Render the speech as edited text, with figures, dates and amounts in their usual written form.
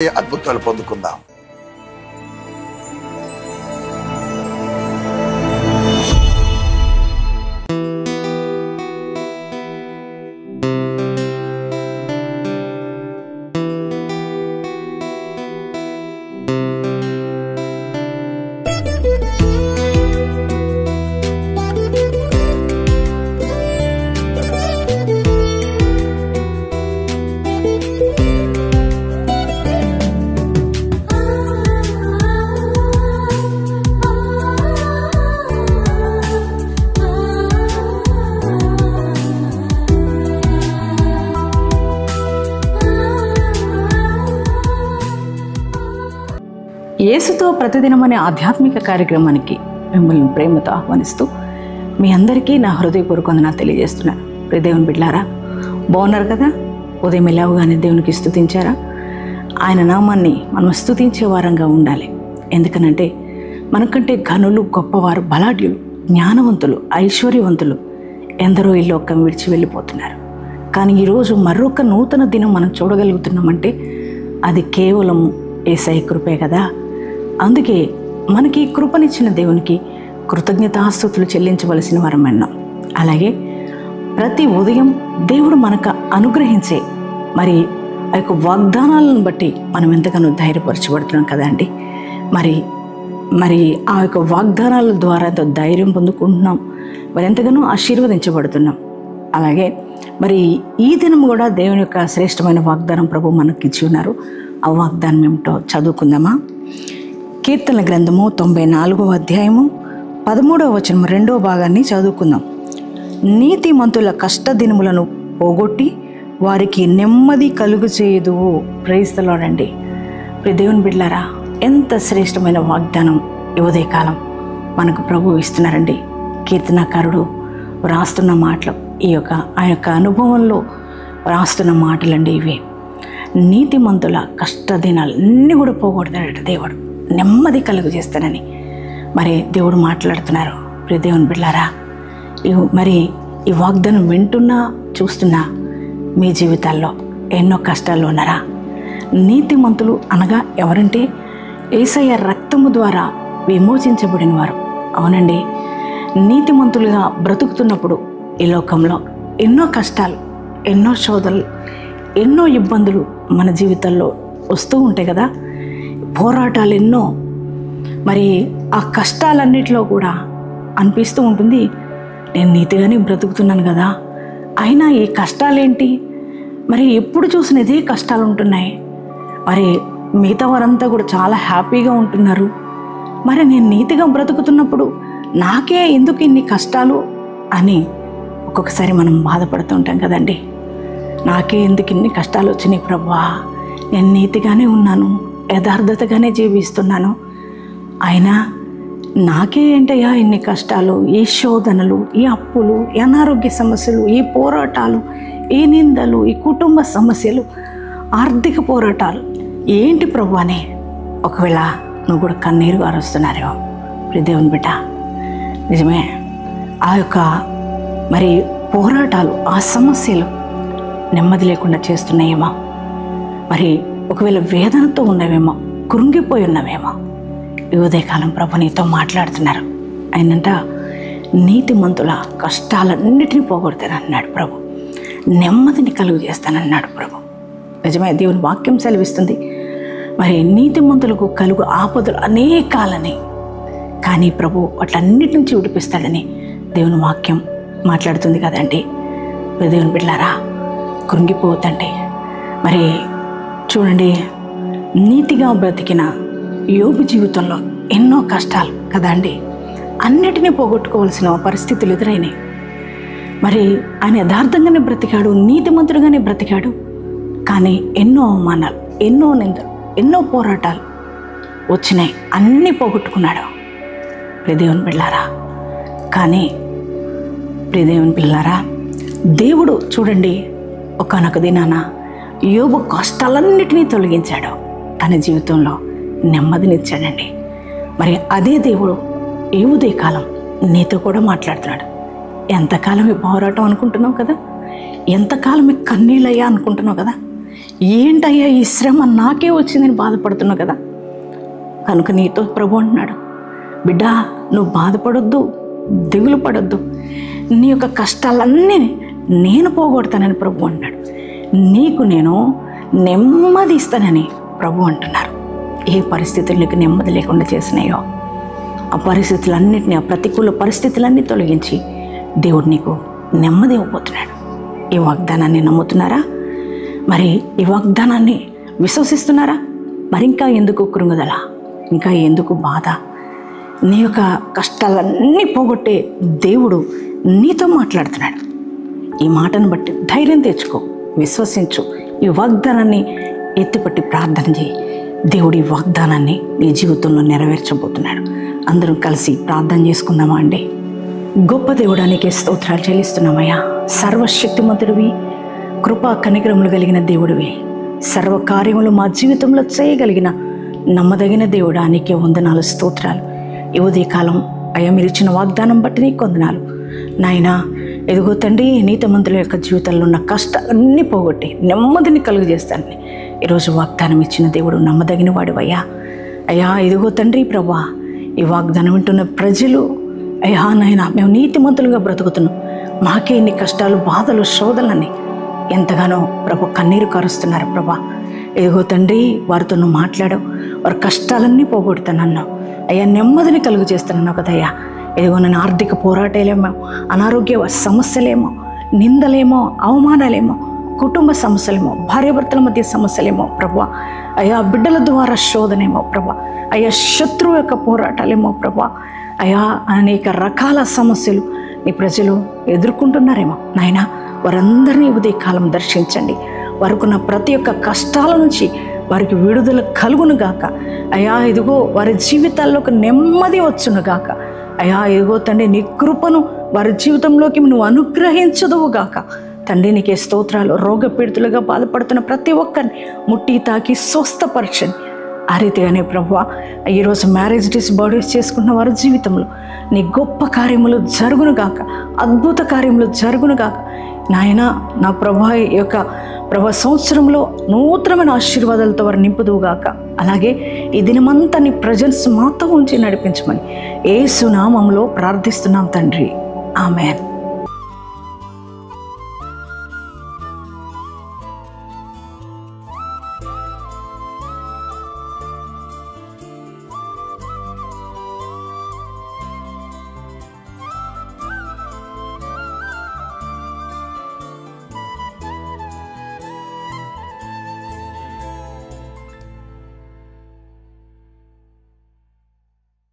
అద్భుతాలు పొందుకుందాం. యేసుతో ప్రతిదినం అనే ఆధ్యాత్మిక కార్యక్రమానికి మిమ్మల్ని ప్రేమతో ఆహ్వానిస్తూ మీ అందరికీ నా హృదయపూర్వక వందనాలు తెలియజేస్తున్నాను. ప్రియ దేవుని బిడ్డలారా, బాగున్నారు కదా? ఉదయం లేవగానే దేవునికి స్తుతించారా? ఆయన నామాన్ని మనం స్తుతించే వారంగా ఉండాలి. ఎందుకనంటే మనకంటే ఘనులు, గొప్పవారు, బలాఢ్యులు, జ్ఞానవంతులు, ఐశ్వర్యవంతులు ఎందరో ఈ లోకం విడిచి వెళ్ళిపోతున్నారు. కానీ ఈరోజు మరొక నూతన దినం మనం చూడగలుగుతున్నామంటే అది కేవలం యేసయ్య కృపే కదా. అందుకే మనకి కృపనిచ్చిన దేవునికి కృతజ్ఞతాస్తుతులు చెల్లించవలసిన వారం అన్నాం. అలాగే ప్రతి ఉదయం దేవుడు మనకు అనుగ్రహించే మరి ఆ యొక్క వాగ్దానాలను బట్టి మనం ఎంతగానో ధైర్యపరచబడుతున్నాం కదండి. మరి ఆ యొక్క వాగ్దానాల ద్వారా ఎంతో ధైర్యం పొందుకుంటున్నాం, మరి ఎంతగానో ఆశీర్వదించబడుతున్నాం. అలాగే మరి ఈ దినం కూడా దేవుని యొక్క శ్రేష్టమైన వాగ్దానం ప్రభు మనకి ఇచ్చి ఉన్నారు. ఆ వాగ్దానం ఏమిటో చదువుకుందామా? కీర్తనల గ్రంథము 94వ అధ్యాయము 13వ వచనం 2వ భాగాన్ని చదువుకుందాం. నీతిమంతుల కష్టదినములను పోగొట్టి వారికి నెమ్మది కలుగు చేయదు. ప్రైజ్ ది లార్డ్ అండి. ప్రియ దేవుని బిడ్డలారా, ఎంత శ్రేష్టమైన వాగ్దానం ఈ ఉదయకాలం మనకు ప్రభు ఇస్తున్నారండి. కీర్తనాకారుడు రాస్తున్న మాటలు, ఆ యొక్క అనుభవంలో రాస్తున్న మాటలండి ఇవి. నీతిమంతుల కష్టదినాలన్నీ కూడా పోగొడతాడట దేవుడు, నెమ్మది కలుగు చేస్తానని మరి దేవుడు మాట్లాడుతున్నారు. ప్రియ దేవుని బిడ్డలారా, మరి ఈ వాగ్దానం వింటున్నా చూస్తున్నా మీ జీవితాల్లో ఎన్నో కష్టాల్లో ఉన్నారా? నీతిమంతులు అనగా ఎవరంటే యేసయ్య రక్తము ద్వారా విమోచించబడిన వారు. అవునండి, నీతిమంతులుగా బ్రతుకుతున్నప్పుడు ఈ లోకంలో ఎన్నో కష్టాలు, ఎన్నో శోధనలు, ఎన్నో ఇబ్బందులు మన జీవితాల్లో వస్తూ ఉంటాయి కదా. పోరాటాలు ఎన్నో. మరి ఆ కష్టాలన్నిటిలో కూడా అనిపిస్తూ ఉంటుంది, నేను నీతిగానే బ్రతుకుతున్నాను కదా, అయినా ఈ కష్టాలేంటి? మరి ఎప్పుడు చూసిన ఇదే కష్టాలు ఉంటున్నాయి. మరి మిగతా వారంతా కూడా చాలా హ్యాపీగా ఉంటున్నారు. మరి నేను నీతిగా బ్రతుకుతున్నప్పుడు నాకే ఎందుకు ఇన్ని కష్టాలు అని ఒక్కొక్కసారి మనం బాధపడుతూ ఉంటాం కదండి. నాకే ఎందుకు ఇన్ని కష్టాలు వచ్చినాయి ప్రభువా, నేను నీతిగానే ఉన్నాను, యథార్థతగానే జీవిస్తున్నాను, అయినా నాకే ఏంటయ్యా ఇన్ని కష్టాలు, ఈ శోధనలు, ఈ అప్పులు, ఈ అనారోగ్య సమస్యలు, ఈ పోరాటాలు, ఈ నిందలు, ఈ కుటుంబ సమస్యలు, ఆర్థిక పోరాటాలు ఏంటి ప్రభు అని ఒకవేళ నువ్వు కూడా కన్నీరు గారుస్తున్నారేమో. ప్రియ దేవుని బిడ్డ, నిజమే, ఆ యొక్క మరి పోరాటాలు, ఆ సమస్యలు నెమ్మది లేకుండా చేస్తున్నాయేమో. మరి ఒకవేళ వేదనతో ఉన్నవేమో, కృంగిపోయి ఉన్నవేమో. ఈ ఉదయకాలం ప్రభు నీతో మాట్లాడుతున్నారు. ఆయనంట నీతిమంతుల కష్టాలన్నిటినీ పోగొడతానన్నాడు ప్రభు, నెమ్మదిని కలుగు చేస్తానన్నాడు ప్రభు. నిజమే, దేవుని వాక్యం సెలవిస్తుంది. మరి నీతిమంతులకు కలుగు ఆపదలు అనేకాలని, కానీ ప్రభు వాటన్నిటి నుంచి విడిపిస్తాడని దేవుని వాక్యం మాట్లాడుతుంది కదండి. దేవుని బిడ్డలారా, కృంగిపోతండి. మరి చూడండి, నీతిగా బ్రతికిన యోబు జీవితంలో ఎన్నో కష్టాలు కదండి, అన్నిటినీ పోగొట్టుకోవాల్సిన పరిస్థితులు ఎదురైనాయి. మరి ఆయన యథార్థంగానే బ్రతికాడు, నీతిమంతుడుగానే బ్రతికాడు, కానీ ఎన్నో అవమానాలు, ఎన్నో నిందలు, ఎన్నో పోరాటాలు వచ్చినాయి, అన్నీ పోగొట్టుకున్నాడు. ప్రియదేవుని బిడ్డలారా, కానీ ప్రియదేవుని పిల్లారా, దేవుడు చూడండి ఒకానొక దినాన యోబు కష్టాలన్నిటినీ తొలగించాడు, తన జీవితంలో నెమ్మదినిచ్చాడండి. మరి అదే దేవుడు ఈ ఉదయకాలం నీతో కూడా మాట్లాడుతున్నాడు. ఎంతకాలం ఈ పోరాటం అనుకుంటున్నావు కదా, ఎంతకాలం ఈ కన్నీళ్ళయ్యా అనుకుంటున్నావు కదా, ఏంటయ్యా ఈ శ్రమ నాకే వచ్చిందని బాధపడుతున్నావు కదా. కనుక నీతో ప్రభు అంటున్నాడు, బిడ్డ నువ్వు బాధపడొద్దు, దిగులు పడొద్దు, నీ యొక్క కష్టాలన్నీ నేను పోగొడతానని ప్రభు అంటున్నాడు. నీకు నేను నెమ్మది ఇస్తానని ప్రభు అంటున్నారు. ఏ పరిస్థితులు నీకు నెమ్మది లేకుండా చేసినాయో ఆ పరిస్థితులన్నిటినీ, ఆ ప్రతికూల పరిస్థితులన్నీ తొలగించి దేవుడు నీకు నెమ్మది ఇవ్వబోతున్నాడు. ఈ వాగ్దానాన్ని నమ్ముతున్నారా? మరి ఈ వాగ్దానాన్ని విశ్వసిస్తున్నారా? మరి ఇంకా ఎందుకు కృంగుదల, ఇంకా ఎందుకు బాధ? నీ యొక్క కష్టాలన్నీ పోగొట్టే దేవుడు నీతో మాట్లాడుతున్నాడు. ఈ మాటను బట్టి ధైర్యం తెచ్చుకో, విశ్వసించు, ఈ వాగ్దానాన్ని ఎత్తిపట్టి ప్రార్థన చేయి. దేవుడు ఈ వాగ్దానాన్ని నీ జీవితంలో నెరవేర్చబోతున్నాడు. అందరం కలిసి ప్రార్థన చేసుకుందామా అండి? గొప్ప దేవుడానికి స్తోత్రాలు చెల్లిస్తున్నామయ్యా. సర్వశక్తిమంతుడివి, కృపా కనికరములు కలిగిన దేవుడివి, సర్వకార్యములు మా జీవితంలో చేయగలిగిన నమ్మదగిన దేవుడానికి వందనాలు, స్తోత్రాలు. ఈ ఉదయకాలం అయ్యా మీరు ఇచ్చిన వాగ్దానం బట్టి నీకు వందనాలు నాయనా. ఎదుగో తండ్రి, నీతిమంతుల యొక్క జీవితంలో ఉన్న కష్టాలన్నీ పోగొట్టి నెమ్మదిని కలుగజేస్తానని ఈరోజు వాగ్దానం ఇచ్చిన దేవుడు నమ్మదగిన వాడివయ్యా. అయ్యా ఎదుగో తండ్రి ప్రభా, ఈ వాగ్దానం వింటున్న ప్రజలు అయ్యా నాయన, మేము నీతిమంతులుగా బ్రతుకుతున్నాం, మాకే ఇన్ని కష్టాలు, బాధలు, శోధనని ఎంతగానో ప్రభు కన్నీరు కారుస్తున్నారు ప్రభా. ఎదుగో తండ్రి, వారితో నువ్వు మాట్లాడావు, వారి కష్టాలన్నీ పోగొడుతానన్నావు అయ్యా, నెమ్మదిని కలుగు చేస్తున్నావు కదయ్యా. ఎదుగో నన్ను ఆర్థిక పోరాటాలేమో, అనారోగ్య సమస్యలేమో, నిందలేమో, అవమానాలేమో, కుటుంబ సమస్యలేమో, భార్యాభర్తల మధ్య సమస్యలేమో ప్రభా, అయ్యా బిడ్డల ద్వారా శోధనేమో ప్రభా, అయ్యా శత్రువు యొక్క పోరాటాలేమో ప్రభా, అయ్యా అనేక రకాల సమస్యలు నీ ప్రజలు ఎదుర్కొంటున్నారేమో నాయన. వారందరినీ ఉదయకాలం దర్శించండి. వారికున్న ప్రతి ఒక్క కష్టాల నుంచి వారికి విడుదల కలుగునుగాక అయ్యా. ఇదిగో వారి జీవితాల్లోకి నెమ్మది వచ్చునుగాక అయ్యా. ఇదిగో తండ్రి, నీ కృపను వారి జీవితంలోకి నువ్వు అనుగ్రహించదువుగాక తండ్రి. నీకే స్తోత్రాలు. రోగపీడితులుగా బాధపడుతున్న ప్రతి ఒక్కరిని ముట్టి తాకి స్వస్థపరచండి. ఆ రీతిగానే ప్రభువా, ఈరోజు మ్యారేజ్ డేస్, బర్త్డేస్ చేసుకున్న వారి జీవితంలో నీ గొప్ప కార్యములు జరుగునుగాక, అద్భుత కార్యములు జరుగునుగాక నాయన. నా ప్రభా, ఈ యొక్క ప్రభా సంవత్సరంలో నూతనమైన ఆశీర్వాదాలతో వారు నింపుదువుగాక. అలాగే ఈ దినమంతా నీ ప్రజెన్స్ మాతో ఉంచి నడిపించమని యేసు నామములో ప్రార్థిస్తున్నాం తండ్రి. ఆమేన్.